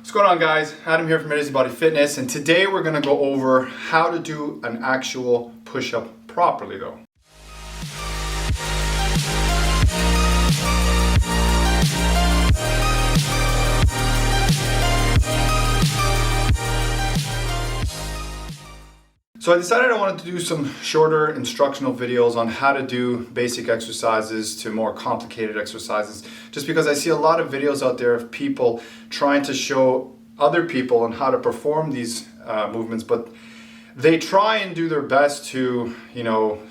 What's going on, guys? Adam here from AtoZbodyfitness, and today we're going to go over how to do an actual push-up properly though. So I decided I wanted to do some shorter instructional videos on how to do basic exercises to more complicated exercises, just because I see a lot of videos out there of people trying to show other people on how to perform these movements, but they try and do their best to,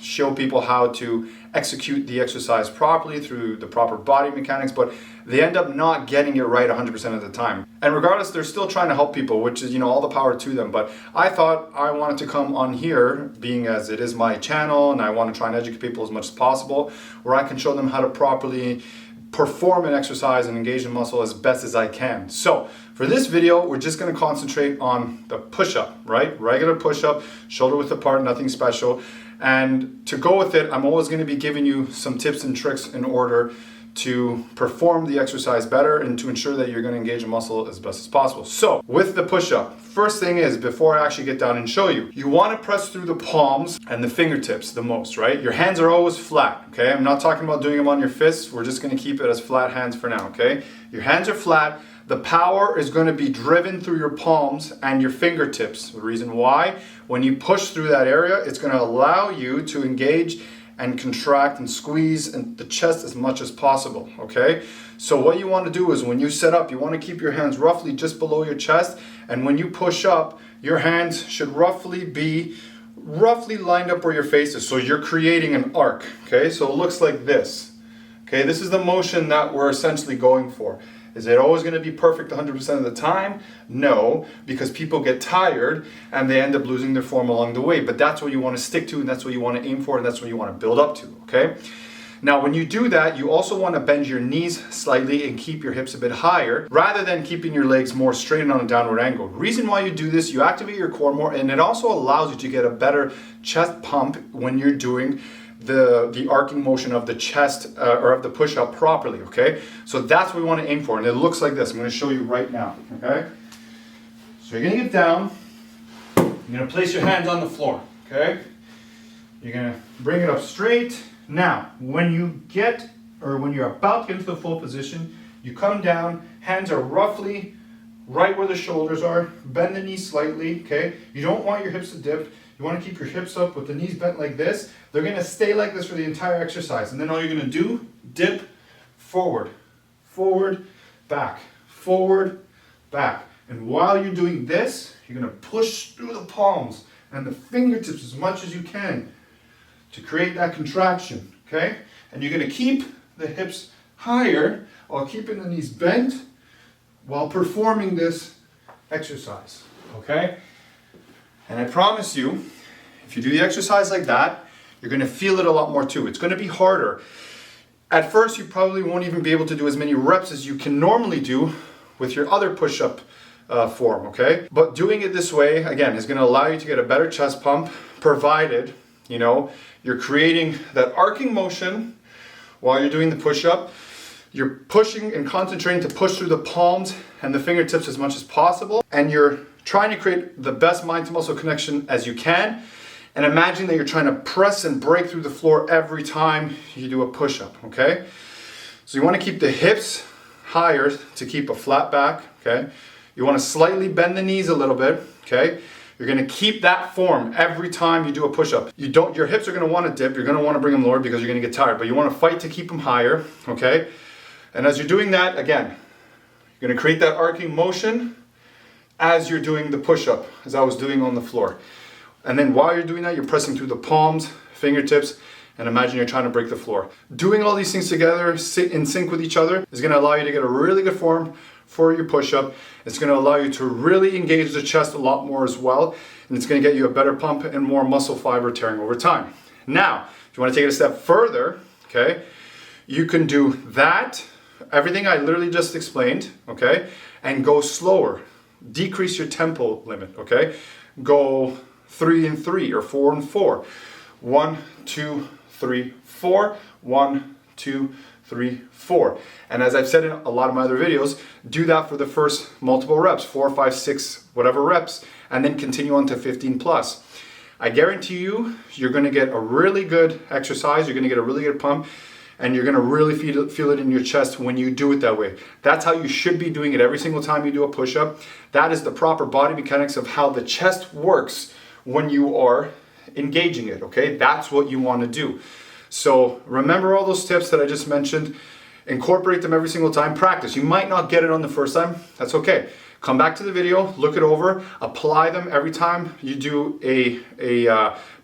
show people how to execute the exercise properly through the proper body mechanics, but they end up not getting it right 100% of the time. And regardless, they're still trying to help people, which is, all the power to them. But I thought I wanted to come on here, being as it is my channel, and I want to try and educate people as much as possible, where I can show them how to properly perform an exercise and engage the muscle as best as I can. So for this video, we're just going to concentrate on the push-up, right? Regular push-up, shoulder width apart, nothing special. And to go with it, I'm always going to be giving you some tips and tricks in order to perform the exercise better and to ensure that you're going to engage the muscle as best as possible. So with the push-up, first thing is, before I actually get down and show you, you want to press through the palms and the fingertips the most, right? Your hands are always flat, okay? I'm not talking about doing them on your fists. We're just going to keep it as flat hands for now, okay? Your hands are flat. The power is going to be driven through your palms and your fingertips. The reason why, when you push through that area, it's going to allow you to engage and contract and squeeze the chest as much as possible, okay? So what you want to do is, when you set up, you want to keep your hands roughly just below your chest, and when you push up, your hands should be roughly lined up where your face is. So you're creating an arc, okay? So it looks like this, okay? This is the motion that we're essentially going for. Is it always going to be perfect 100% of the time? No, because people get tired and they end up losing their form along the way. But that's what you want to stick to, and that's what you want to aim for, and that's what you want to build up to, okay? Now, when you do that, you also want to bend your knees slightly and keep your hips a bit higher, rather than keeping your legs more straight and on a downward angle. The reason why you do this, you activate your core more, and it also allows you to get a better chest pump when you're doing the arcing motion of the chest or of the push-up properly, okay? So that's what we want to aim for, and it looks like this. I'm going to show you right now, okay? So you're going to get down, you're going to place your hands on the floor, okay? You're going to bring it up straight. Now, when you're about to get into the full position, you come down, hands are roughly right where the shoulders are, bend the knees slightly, okay? You don't want your hips to dip. You want to keep your hips up with the knees bent like this. They're going to stay like this for the entire exercise. And then all you're going to do, dip, forward, forward, back, forward, back. And while you're doing this, you're going to push through the palms and the fingertips as much as you can to create that contraction, okay? And you're going to keep the hips higher while keeping the knees bent while performing this exercise, okay? And I promise you, if you do the exercise like that, you're going to feel it a lot more too. It's going to be harder. At first, you probably won't even be able to do as many reps as you can normally do with your other push-up form, okay? But doing it this way, again, is going to allow you to get a better chest pump, provided, you're creating that arcing motion while you're doing the push-up. You're pushing and concentrating to push through the palms and the fingertips as much as possible, and you're trying to create the best mind to muscle connection as you can, and imagine that you're trying to press and break through the floor every time you do a push-up, okay? So you want to keep the hips higher to keep a flat back, okay? You want to slightly bend the knees a little bit, okay? You're going to keep that form every time you do a push-up. Your hips are going to want to dip, you're going to want to bring them lower because you're going to get tired, but you want to fight to keep them higher, okay? And as you're doing that, again, you're going to create that arcing motion as you're doing the push-up, as I was doing on the floor. And then while you're doing that, you're pressing through the palms, fingertips, and imagine you're trying to break the floor. Doing all these things together, in sync with each other, is going to allow you to get a really good form for your push-up. It's going to allow you to really engage the chest a lot more as well, and it's going to get you a better pump and more muscle fiber tearing over time. Now, if you want to take it a step further, okay, you can do that, everything I literally just explained, okay, and go slower. Decrease your tempo limit, okay? Go 3 and 3 or 4 and 4. 1, 2, 3, 4. 1, 2, 3, 4. And as I've said in a lot of my other videos, do that for the first multiple reps, 4, 5, 6, whatever reps, and then continue on to 15 plus. I guarantee you, you're gonna get a really good exercise, you're gonna get a really good pump, and you're gonna really feel it in your chest when you do it that way. That's how you should be doing it every single time you do a push-up. That is the proper body mechanics of how the chest works when you are engaging it, okay? That's what you wanna do. So remember all those tips that I just mentioned, incorporate them every single time, practice. You might not get it on the first time, that's okay. Come back to the video, look it over, apply them every time you do a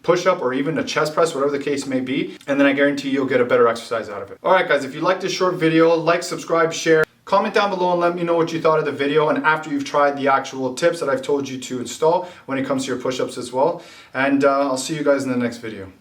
push-up or even a chest press, whatever the case may be, and then I guarantee you'll get a better exercise out of it. All right, guys, if you like this short video, like, subscribe, share, comment down below and let me know what you thought of the video and after you've tried the actual tips that I've told you to install when it comes to your push-ups as well. And I'll see you guys in the next video.